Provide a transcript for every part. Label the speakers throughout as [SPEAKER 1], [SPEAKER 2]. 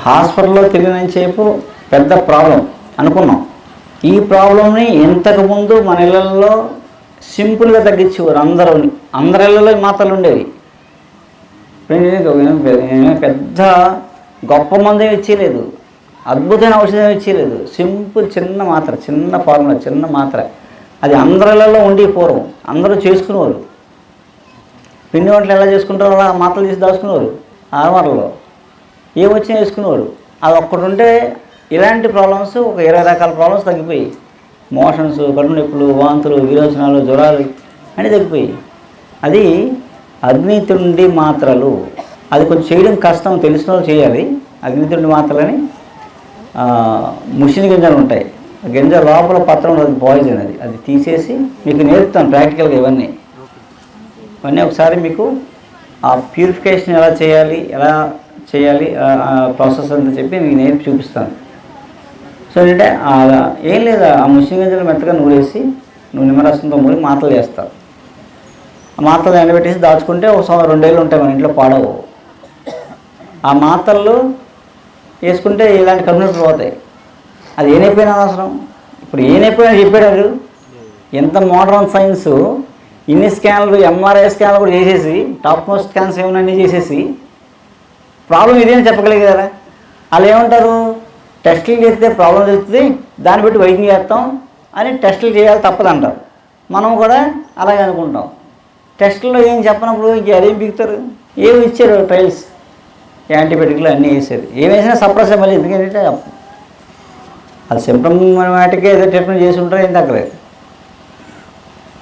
[SPEAKER 1] హాస్పిటల్లో తిరిగినంతసేపు పెద్ద ప్రాబ్లం అనుకున్నాం. ఈ ప్రాబ్లంని ఇంతకుముందు మన ఇళ్ళల్లో సింపుల్గా తగ్గించేవారు. అందరి ఇళ్ళలో మాత్రలు ఉండేవి. పెద్ద గొప్ప మందు ఇచ్చేయలేదు, అద్భుతమైన ఔషధం ఇచ్చేయలేదు. సింపుల్ చిన్న మాత్ర, చిన్న ఫార్ములా, చిన్న మాత్ర. అది అందరిలో ఉండి పూర్వం అందరూ చేసుకునేవారు. పిండి వంటలు ఎలా చేసుకుంటారో అలా మాత్రలు చేసి దాచుకునేవారు. ఆర్మర్లో ఏమొచ్చినా వేసుకునేవారు. అది ఒక్కటి ఉంటే ఇలాంటి ప్రాబ్లమ్స్ ఒక 20 రకాల ప్రాబ్లమ్స్ తగ్గిపోయి, మోషన్స్, కడుపు నొప్పులు, వాంతులు, విరోచనాలు, జ్వరాలు అన్నీ తగ్గిపోయి. అది అగ్నితుండి మాత్రలు. అది కొంచెం చేయడం కష్టం, తెలిసిన వాళ్ళు చేయాలి. అగ్నితుండి మాత్రలని ముషిని గింజలు ఉంటాయి. గింజ లోపల పత్రం ఉంటుంది, పాయిజన్. అది తీసేసి మీకు నేర్పుతాను ప్రాక్టికల్గా ఇవన్నీ ఒకసారి మీకు ఆ ప్యూరిఫికేషన్ ఎలా చేయాలి ప్రాసెస్ అంతా చెప్పి మీకు నేర్పి చూపిస్తాను. సో అంటే ఏం లేదు, ఆ ముషిని గింజలు మెత్తగా నూరేసి నిమ్మరసంతో నూరి మాత్రలు చేస్తారు. ఆ మాత్రలు ఎండబెట్టేసి దాచుకుంటే ఒక 2 ఏళ్ళు ఉంటాయి, మన ఇంట్లో పాడవు. ఆ మాత్రలు వేసుకుంటే ఇలాంటి కమ్యూనిటీలు పోతాయి. అది ఏనైపోయినా అవసరం. ఇప్పుడు ఏనైపోయినా చెప్పాడు. ఎంత మోడర్న్ సైన్స్, ఇన్ని స్కాన్లు, ఎంఆర్ఐ స్కాన్లు కూడా చేసేసి, టాప్ మోస్ట్ స్కాన్స్ ఏమన్నా చేసేసి ప్రాబ్లం ఇదేని చెప్పగలిగారా? వాళ్ళు ఏమంటారు, టెస్టులు చేస్తే ప్రాబ్లం తెలుస్తుంది, దాన్ని బట్టి వైద్యం చేస్తాం అని టెస్టులు చేయాలి తప్పదంటారు. మనం కూడా అలాగే అనుకుంటాం. టెస్టుల్లో ఏం చెప్పినప్పుడు అదేం బిగుతారు. ఏమి ఇచ్చారు ట్రయల్స్, యాంటీబయాటిక్లు అన్నీ వేసారు. ఏం వేసినా సప్రెస్ మళ్ళీ. ఎందుకంటే అది సింప్టమాటిక్గా ఏదో ట్రీట్మెంట్ చేసి ఉంటారో ఏం తగ్గలేదు.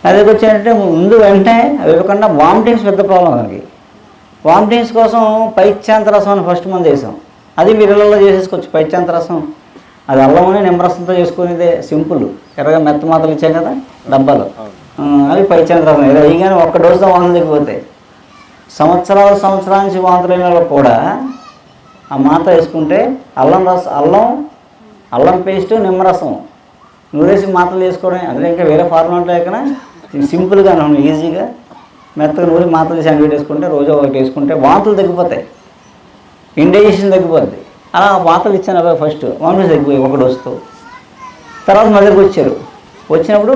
[SPEAKER 1] అదే వచ్చాయంటే ముందు వెంటనే అవి ఇవ్వకుండా వామిటింగ్స్ పెద్ద ప్రాబ్లం. దానికి వామిటింగ్స్ కోసం పైత్యాంతరసం అని ఫస్ట్ మంది వేసాం. అది మీరు ఇళ్ళల్లో చేసేసుకోవచ్చు. పైత్యాంతరసం అది అల్లమని నిమ్మరసంతో చేసుకునేదే, సింపుల్. ఎర్రగా మెత్త మాత్రలు ఇచ్చాం కదా డబ్బాలు, అవి పైత్యాంతరసం. ఇలా అయ్యగానే ఒక్క డోసుతో వాంతులు తగ్గిపోతాయి. సంవత్సరాల నుంచి వాంతులు కూడా ఆ మాత్ర వేసుకుంటే అల్లం పేస్టు, నిమ్మరసం నూరేసి మాత్రలు వేసుకోవడం. అందులో ఇంకా వేరే ఫార్ములా లేకనా సింపుల్గా ఈజీగా మెత్తగా నూరి మాత్రలు చేసి అంగడి వేసుకుంటే, రోజు ఒకటి వేసుకుంటే వాంతులు తగ్గిపోతాయి, ఇండైజెషన్ తగ్గిపోద్ది. అలా మాత్రలు ఇచ్చాను ఫస్ట్, వాంతులు తగ్గిపోయి ఒక డోసుతో. తర్వాత మళ్ళీ వచ్చినప్పుడు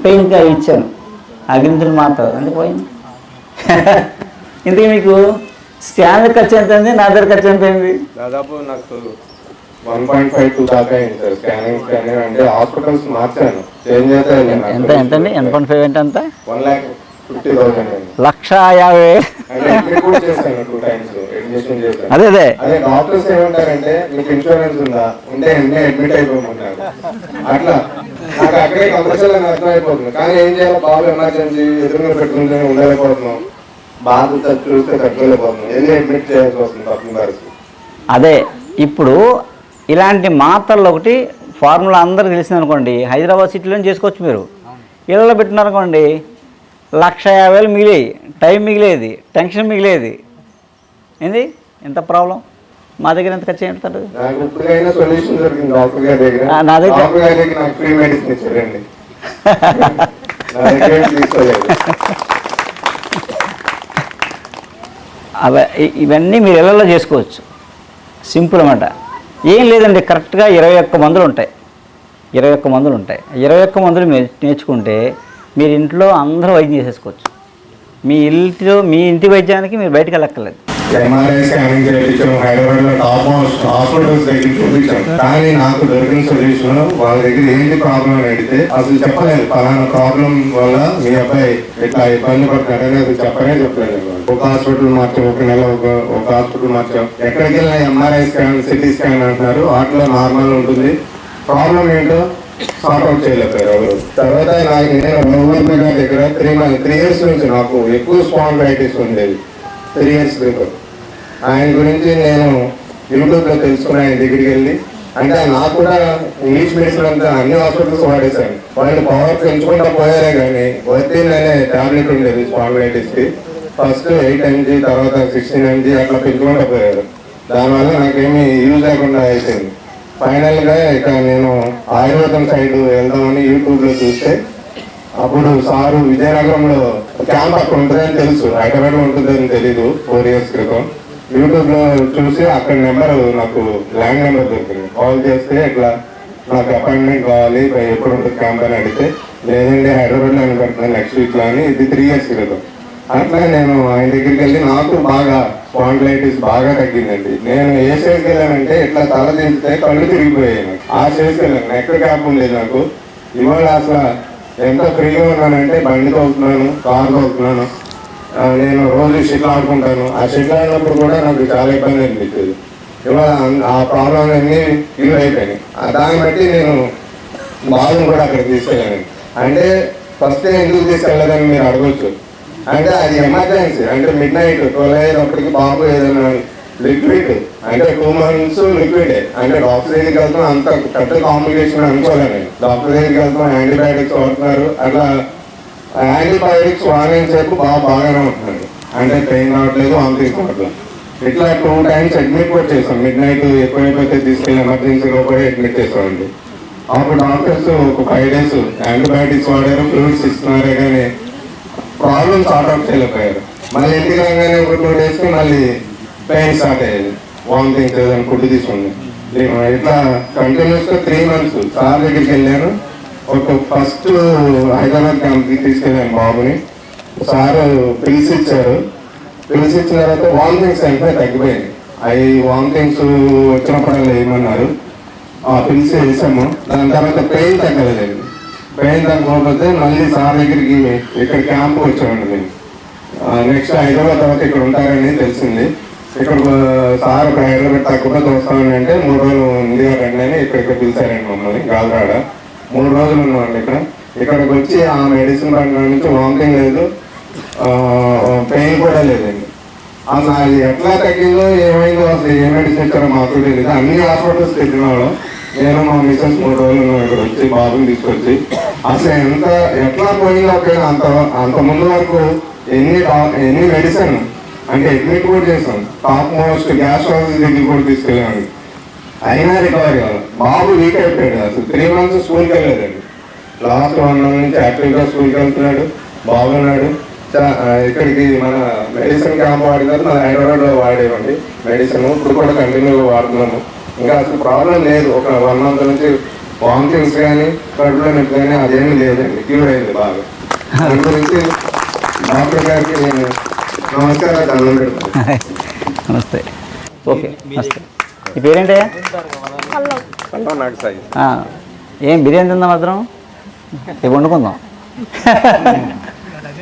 [SPEAKER 1] పెయిన్గా ఇచ్చాను అగ్నితులు మాత్ర. అంటే పోయింది. ఇంతకీ మీకు స్కాన్ల ఖర్చు ఎంత అయింది, నా దగ్గర ఖర్చు ఎంత అయింది?
[SPEAKER 2] దాదాపు నాకు 1.52 దాకా అయింది సార్. స్కానింగ్ అంటే హాస్పిటల్స్ మార్చాను, చేంజ్ అయితే.
[SPEAKER 1] ఎంత అండి? 1.5 అంటే ఎంత?
[SPEAKER 2] 1,50,000.
[SPEAKER 1] 1,50,000. అదే
[SPEAKER 2] అదే డాక్టర్స్ ఏమంటారంటే మీకు ఇన్సూరెన్స్ ఉందా, ఉంటే అడ్మిట్ అయిపోమంటారు. అట్లా నాకు అక్కడే కమర్షియల్ అని అర్థమైపోతుంది. కానీ ఏం చేయాలి, బాబు ఎమర్జెన్సీ ఎదురుగా పెట్టుకుంటే ఉండలేకపోతున్నాం, బాధ చూస్తే తట్టుకోలేకపోతున్నాం, ఎన్ని అడ్మిట్ చేయాల్సి వస్తుంది తప్పని పరిస్థితి.
[SPEAKER 1] అదే ఇప్పుడు ఇలాంటి మాత్రలు ఒకటి ఫార్ములా అందరికి తెలిసింది అనుకోండి, హైదరాబాద్ సిటీలో చేసుకోవచ్చు. మీరు ఇళ్ళలో పెట్టినారనుకోండి, 1,50,000 మిగిలేది, టైం మిగిలేది, టెన్షన్ మిగిలేది. ఏంది ఎంత ప్రాబ్లం? మా దగ్గర ఎంత ఖర్చు ఏంటాడు? నా దగ్గర ఇవన్నీ మీరు ఇళ్ళల్లో చేసుకోవచ్చు, సింపుల్ అన్నమాట. ఏం లేదండి, కరెక్ట్గా 21 మందులు ఉంటాయి. 21 మందులు నేర్చుకుంటే మీరు ఇంట్లో అందరూ వైద్యం చేసేసుకోవచ్చు. మీ ఇంటి వైద్యానికి మీరు బయటకు వెళ్ళక్కర్లేదు.
[SPEAKER 2] ఎంఆర్ఐ స్కానింగ్ చేయించాం, హైదరాబాద్లో టాప్ మోస్ట్ హాస్పిటల్స్ దగ్గర చూపించాం. కానీ నాకు దొరికిన సొల్యూషన్ వాళ్ళ దగ్గర ఏంటి ప్రాబ్లం అడిగితే అసలు చెప్పలేదు. ఫలానా ప్రాబ్లం వల్ల మీ అబ్బాయి ఇట్లా ఇబ్బంది పడుతున్నాడు అనేది చెప్పలేదు. ఒక హాస్పిటల్ మార్చాం, ఒక నెల ఒక హాస్పిటల్ మార్చాం. ఎక్కడికి వెళ్ళినా ఎంఆర్ఐ స్కాన్, సిటీ స్కాన్ అంటున్నారు, వాటిలో నార్మల్ ఉంటుంది. ప్రాబ్లం ఏంటో సార్ట్అవుట్ చేయలేకపోయారు ఎవరు. తర్వాత నేను దగ్గర 3 years నుంచి నాకు ఎక్కువ స్పాండిలైటిస్ ఉండేది. 3 years క్రితం ఆయన గురించి నేను యూట్యూబ్లో తెలుసుకుని ఆయన దగ్గరికి వెళ్ళి, అంటే నాకు కూడా ఇంగ్లీష్ మెడిసిన్ అంతా అన్ని హాస్పిటల్స్ వాడేశాను. వాళ్ళు పవర్ పెంచుకుంటా పోయారే కానీ వర్తిన్ అనే టాబ్లెట్ ఉండేది స్పాండిలైటిస్కి. ఫస్ట్ 8 mg, తర్వాత 16 mg అట్లా పెంచుకుంటా పోయారు. దానివల్ల నాకేమీ యూజ్ లేకుండా అయిపోయింది. ఫైనల్గా ఇక నేను ఆయుర్వేదం సైడ్ వెళ్దామని యూట్యూబ్లో చూస్తే, అప్పుడు సారు విజయనగరంలో క్యాంప్ అక్కడ ఉంటుందని తెలుసు, హైదరాబాద్ ఉంటుందని తెలీదు. 4 years క్రితం యూట్యూబ్లో చూసి అక్కడ నెంబర్ నాకు ల్యాండ్ నెంబర్ దొరికింది. కాల్ చేస్తే ఇట్లా నాకు అపాయింట్మెంట్ కావాలి ఎప్పుడు ఉంటుంది క్యాంప్ అని అడిగితే, లేదండి హైదరాబాద్లో అని పెడుతున్నాను నెక్స్ట్ వీక్లో అని. ఇది 3 years క్రితం. అట్లా నేను ఆయన దగ్గరికి వెళ్ళి నాకు బాగా స్పాండిలైటిస్ బాగా తగ్గిందండి. నేను ఏ స్టేజ్కి వెళ్ళానంటే ఇట్లా తల దించితే కళ్ళు తిరిగిపోయాను. ఆ స్టేజ్కి వెళ్ళాను. ఎక్కడ క్యాంప్ ఉండేది నాకు. ఇవాళ అసలు ఎంత ఫ్రీగా ఉన్నానంటే బండి తోలుతున్నాను, కారు తోలుతున్నాను. నేను రోజు షటిల్ ఆడుకుంటాను. ఆ షటిల్ ఆడినప్పుడు కూడా నాకు చాలా ఇబ్బంది అనిపించేది. ఇవాళ ఆ ప్రాబ్లం అన్నీ క్లియర్ అయిపోయినాయి. దాన్ని బట్టి నేను బాబుని కూడా అక్కడ తీసుకెళ్ళాను. అంటే ఫస్ట్ ఎందుకు తీసుకెళ్ళదని మీరు అడగచ్చు. అంటే అది ఎమర్జెన్సీ. అంటే మిడ్ నైట్ 12 అయ్యేటప్పటికి బాబు ఏదైనా లిక్విడ్ అంటే 2 months లిక్విడే. అంటే డాక్టర్ దగ్గరికి వెళ్తాం, అంత పెద్ద కాంప్లికేషన్ అనుకోలేను. డాక్టర్ దగ్గరికి వెళ్తాం, యాంటీబయాటిక్స్ వాడుతున్నారు. అట్లా యాంటీబయాటిక్స్ వాడిన సేపు బాగానే ఉంటున్నాడు. అంటే పెయిన్ రావట్లేదు, వామిటింగ్స్ రావట్లేదు. ఇట్లా 2 times అడ్మిట్ కూడా చేస్తాం. మిడ్ నైట్ ఎక్కువైపోతే తీసుకెళ్ళి ఎమర్జెన్సీలో కూడా అడ్మిట్ చేస్తామండి. అప్పుడు డాక్టర్స్ ఒక 5 days యాంటీబయాటిక్స్ వాడారు, ఫ్లూయిడ్స్ ఇస్తున్నారే కానీ ప్రాబ్లమ్ సార్ట్ అవుట్ చేయలేకపోయారు. మళ్ళీ ఇంటికి రాగానే ఒక 2 daysకి మళ్ళీ పెయిన్ స్టార్ట్ అయ్యేది, వామిటింగ్స్ ఏదైనా ఫుడ్ తీసుకుంది. ఇట్లా కంటిన్యూస్గా 3 months సార్ దగ్గరికి వెళ్ళాను. ఒక ఫస్ట్ హైదరాబాద్ క్యాంప్కి తీసుకెళ్ళాను బాబుని. సార్ పిలిచి ఇచ్చారు. పిలిచి ఇచ్చిన తర్వాత వామిటింగ్స్ అంటే తగ్గిపోయింది. అవి వామిటింగ్స్ వచ్చినప్పుడు ఏమన్నారు, పిలిచి వేసాము. దాని తర్వాత పెయిన్ తగ్గలేదండి. పెయిన్ తగ్గకపోతే మళ్ళీ సార్ దగ్గరికి ఇక్కడ క్యాంప్ వచ్చామండి మేము. నెక్స్ట్ హైదరాబాద్ తర్వాత ఇక్కడ ఉంటారని తెలిసింది. ఇక్కడ సార్ ఒక హైదరాబాద్ తగ్గకుండా వస్తామని అంటే 3 రోజులు ఇండియా రండి అని ఇక్కడికి పిలిచారండి మమ్మల్ని. గాల్రాడ 3 రోజులు ఉన్నామండి ఇక్కడ. ఇక్కడికి వచ్చి ఆ మెడిసిన్ పడిన నుంచి వామిటింగ్ లేదు, పెయిన్ కూడా లేదండి. అసలు అది ఎట్లా తగ్గిందో ఏమైందో అసలు ఏ మెడిసిన్ ఇచ్చారో మాకు తెలియదు. అన్ని హాస్పిటల్స్ తిరిగిన వాళ్ళు, నేను మా మిసెస్ 3 రోజులు ఉన్నాం ఇక్కడ వచ్చి బాబుని తీసుకొచ్చి. అసలు ఎట్లా పోయిందో పెయిన్ అంత ముందు వరకు ఎన్ని మెడిసిన్ అంటే అడ్మిట్ కూడా చేసాం. టాప్ మోస్ట్ గ్యాస్ హౌసెస్ దగ్గర కూడా తీసుకెళ్ళాను. అయినా రికవరీ అవ్వాలి. బాబు వీక్ అయిపోయాడు. అసలు 3 months స్కూల్కి వెళ్ళలేదండి. లాస్ట్ 1 month నుంచి యాక్టివ్గా స్కూల్కి వెళ్తున్నాడు, బాగున్నాడు. ఇక్కడికి మన మెడిసిన్ క్యాంప్ వాడినారు, మన హైదరాబాద్లో వాడేవండి మెడిసిన్. ఇప్పుడు కూడా కంటిన్యూగా వాడుతున్నాము. ఇంకా అసలు ప్రాబ్లం లేదు. ఒక 1 month నుంచి వామిటింగ్స్ కానీ కడుపులో నొప్పి కానీ అదేమీ లేదండి, క్యూర్ అయింది బాగా. దాని గురించి డాక్టర్ గారికి నేను నమస్కారాలు దండం పెడతాను.
[SPEAKER 1] నమస్తే. ఓకే నమస్తే. ఈ పేరేంటయ్యా?
[SPEAKER 2] నాకు సాయి.
[SPEAKER 1] ఏం బిర్యానీ తిందాం మాత్రం, ఇవి వండుకుందాం.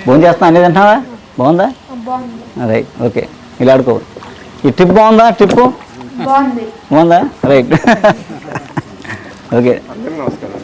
[SPEAKER 1] భోజనం చేస్తాను, అన్నీ తింటున్నావా? బాగుందా? Right, okay. ఇలా ఆడుకో. ఈ ట్రిప్ బాగుందా? ట్రిప్పు బాగుందా? Right, okay.
[SPEAKER 2] నమస్కారం.